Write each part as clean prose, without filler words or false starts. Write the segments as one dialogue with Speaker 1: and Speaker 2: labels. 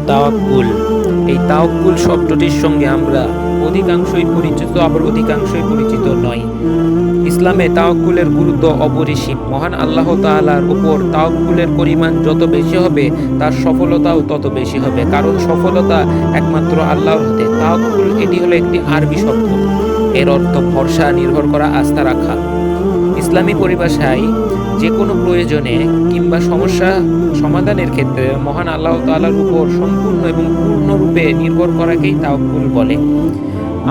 Speaker 1: তাওয়াক্কুল। এই তাওয়াক্কুল শব্দটির সঙ্গে আমরা অধিকাংশই পরিচিত, আবার অধিকাংশই পরিচিত নয়। ইসলামে তাওয়াক্কুলের গুরুত্ব অপরিসীম। মহান আল্লাহ তাআলার উপর তাওয়াক্কুলের পরিমাণ যত বেশি হবে, তার সফলতাও তত বেশি হবে, কারণ সফলতা একমাত্র আল্লাহর হাতে। তাওয়াক্কুল এটি হলো একটি আরবি শব্দ। এর অর্থ ভরসা, নির্ভর করা, আস্থা রাখা। ইসলামী পরিভাষায় যে কোনো প্রয়োজনে কিংবা সমস্যা সমাধানের ক্ষেত্রে মহান আল্লাহ তাআলার উপর সম্পূর্ণ এবং পূর্ণরূপে নির্ভর করাকেই তাওয়াক্কুল বলে।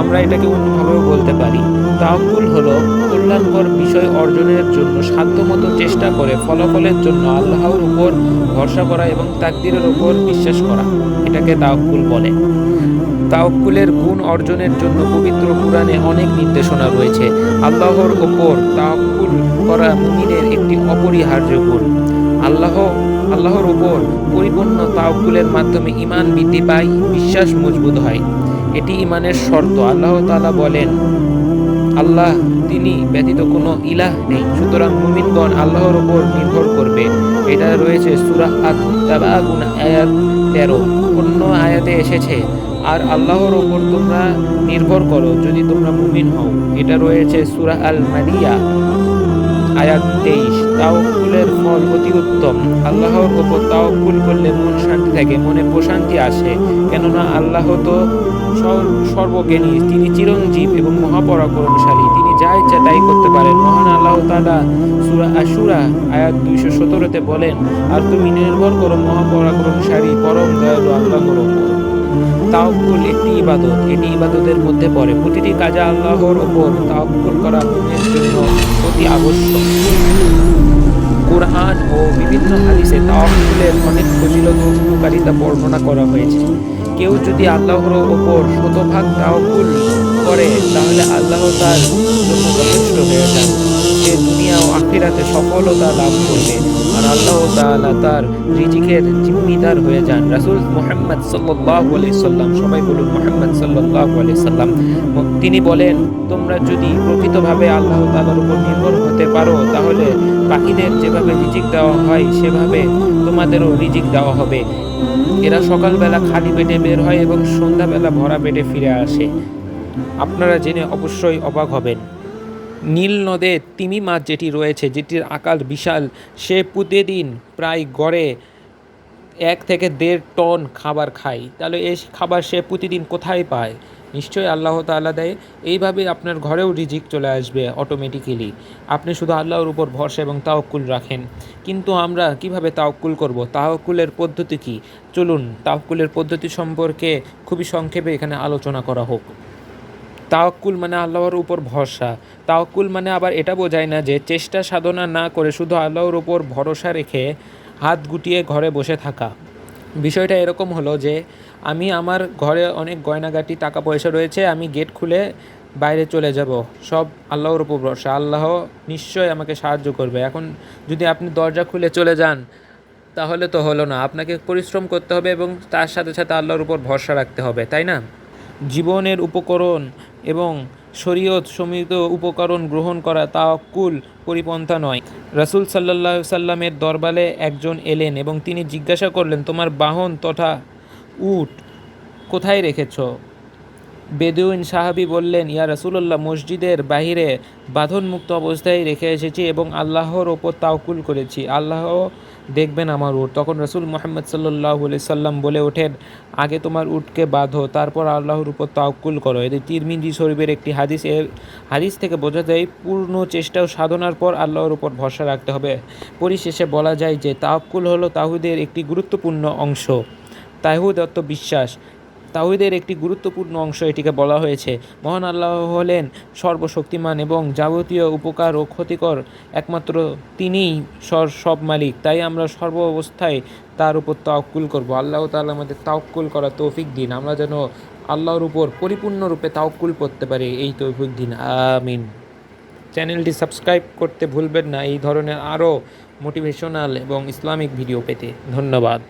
Speaker 1: আমরা এটাকে অন্যভাবেও বলতে পারি, তাওয়াক্কুল হলো কল্যাণকর বিষয় অর্জনের জন্য সাধ্যমতো চেষ্টা করে ফলাফলের জন্য আল্লাহর উপর ভরসা করা এবং তাকদীরের উপর বিশ্বাস করা। এটাকে তাওয়াক্কুল বলে। তাওয়াক্কুলের গুণ অর্জনের জন্য পবিত্র কুরআনে অনেক নির্দেশনা রয়েছে। আল্লাহর ওপর তাওয়াক্কুল করা মুমিনের একটি অপরিহার্য গুণ। আল্লাহর ওপর পরিপূর্ণ তাওয়াক্কুলের মাধ্যমে ঈমান বৃদ্ধি পায়, বিশ্বাস মজবুত হয়। এটি ঈমানের শর্ত। আল্লাহ তাআলা বলেন, আল্লাহ তিনি ব্যতীত কোনো ইলাহ নেই, সুতরাং মুমিনগণ আল্লাহর ওপর নির্ভর করবে। এটা রয়েছে সূরা আত-তাবাগুন আয়াত 13। অন্য আয়াতে এসেছে, আর আল্লাহর ওপর তোমরা নির্ভর করো যদি তোমরা মুমিন হও। এটা রয়েছে সূরা আল-মারিয়া আয়াত 23। তাওয়াক্কুলের ফল অতি উত্তম। আল্লাহর ওপর তাওয়াক্কুল করলে মন শান্তি থাকে, মনে প্রশান্তি আসে, কেননা আল্লাহ তো সর্বজ্ঞানী, তিনি চিরঞ্জীব এবং মহাপরাক্রমশালী, তিনি যা ইচ্ছা তাই করতে পারেন। মহান আল্লাহ তাআলা সূরা আশুরা আয়াত 217-তে বলেন, আর তুমি নির্ভর করো মহাপরাক্রমশালী পরম দয়ালু আল্লাহর ওপর। তাওয়াক্কুল একটি ইবাদত, এটি ইবাদতের মধ্যে পড়ে। প্রতিটি কাজে আল্লাহর ওপর তাওয়াক্কুল করা মুমিনের জন্য অতি আবশ্যক। কুরআন ও বিভিন্ন হাদিসে তাওয়াক্কুলের অনেক ফজিলত ও উপকারিতা বর্ণনা করা হয়েছে। কেউ যদি আল্লাহর ওপর শতভাগ তাওয়াক্কুল করে, তাহলে আল্লাহ তার জন্য যথেষ্ট হয়ে যান। সে দুনিয়া ও আখিরাতে সফলতা লাভ করবে, আর আল্লাহ তাআলা তার রিজিকের জিম্মিদার হয়ে যান। রাসূল মুহাম্মদ সাল্লাল্লাহু আলাইহি সাল্লাম, সবাই বলুন মুহাম্মদ সাল্লাল্লাহু আলাইহি সাল্লাম, তিনি বলেন, তোমরা যদি প্রকৃতভাবে আল্লাহ তাআলার উপর নির্ভর হতে পারো, তাহলে পাখিদের যেভাবে রিজিক দেওয়া হয় সেভাবে তোমাদেরও রিজিক দেওয়া হবে। এরা সকালবেলা খালি পেটে বের হয় এবং সন্ধ্যাবেলা ভরা পেটে ফিরে আসে। আপনারা জেনে অবশ্যই অবাক হবেন, নীল নদে তিমি মাছ যেটি রয়েছে, যেটির আকার বিশাল, সে প্রতিদিন প্রায় গড়ে 1 থেকে 1.5 টন খাবার খায়। তাহলে এই খাবার সে প্রতিদিন কোথায় পায়? নিশ্চয়ই আল্লাহ তাআলা দেয়। এইভাবে আপনার ঘরেও রিজিক চলে আসবে অটোমেটিক্যালি। আপনি শুধু আল্লাহর উপর ভরসা এবং তাওয়াক্কুল রাখেন। কিন্তু আমরা কিভাবে তাওয়াক্কুল করব? তাওয়াক্কুলের পদ্ধতি কি? চলুন তাওয়াক্কুলের পদ্ধতি সম্পর্কে খুবই সংক্ষেপে এখানে আলোচনা করা হোক। তাওয়াক্কুল মানে আল্লাহর উপর ভরসা। তাওয়াক্কুল মানে আবার এটা বোঝায় না যে চেষ্টা সাধনা না করে শুধু আল্লাহর উপর ভরসা রেখে হাত গুটিয়ে ঘরে বসে থাকা। বিষয়টা এরকম হলো যে আমি আমার ঘরে অনেক গয়নাগাটি টাকা পয়সা রয়েছে, আমি গেট খুলে বাইরে চলে যাব, সব আল্লাহর উপর ভরসা, আল্লাহ নিশ্চয়ই আমাকে সাহায্য করবে। এখন যদি আপনি দরজা খুলে চলে যান, তাহলে তো হলো না। আপনাকে পরিশ্রম করতে হবে এবং তার সাথে সাথে আল্লাহর উপর ভরসা রাখতে হবে, তাই না? জীবনের উপকরণ এবং শরীয়ত সমৃদ্ধ উপকরণ গ্রহণ করা তাওয়াক্কুল পরিপন্থা নয়। রাসূল সাল্লাল্লাহু আলাইহি সাল্লামের দরবারে একজন এলেন এবং তিনি জিজ্ঞাসা করলেন, তোমার বাহন তথা উট কোথায় রেখেছ? বেদুইন সাহাবী বললেন, ইয়া রাসূলুল্লাহ, মসজিদের বাহিরে বাঁধনমুক্ত অবস্থায় রেখে এসেছি এবং আল্লাহর ওপর তাওয়াক্কুল করেছি, আল্লাহ দেখবেন আমার উট। তখন রাসূল মুহাম্মদ সাল্লাল্লাহু আলাইহি সাল্লাম বলে ওঠেন, আগে তোমার উটকে বাঁধো, তারপর আল্লাহর উপর তাওয়াক্কুল করো। এটি তিরমিজি শরীফের একটি হাদিস। এর হাদিস থেকে বোঝা যায় পূর্ণ চেষ্টা ও সাধনার পর আল্লাহর উপর ভরসা রাখতে হবে। পরিশেষে বলা যায় যে তাওয়াক্কুল হলো তাওহীদের একটি গুরুত্বপূর্ণ অংশ। তাওহীদ অর্থ বিশ্বাস। তাওহীদের একটি গুরুত্বপূর্ণ অংশ এটিকে বলা হয়েছে। মহান আল্লাহ হলেন সর্বশক্তিমান এবং যাবতীয় উপকার ও ক্ষতিকর একমাত্র তিনিই সব মালিক। তাই আমরা সর্ব অবস্থায় তার উপর তাওয়াক্কুল করব। আল্লাহ তাআলা আমাদের তাওয়াক্কুল করার তৌফিক দিন, আমরা যেন আল্লাহর উপর পরিপূর্ণরূপে তাওয়াক্কুল করতে পারি, এই তৌফিক দিন, আমিন। চ্যানেলটি সাবস্ক্রাইব করতে ভুলবেন না এই ধরনের আরও মোটিভেশনাল এবং ইসলামিক ভিডিও পেতে। ধন্যবাদ।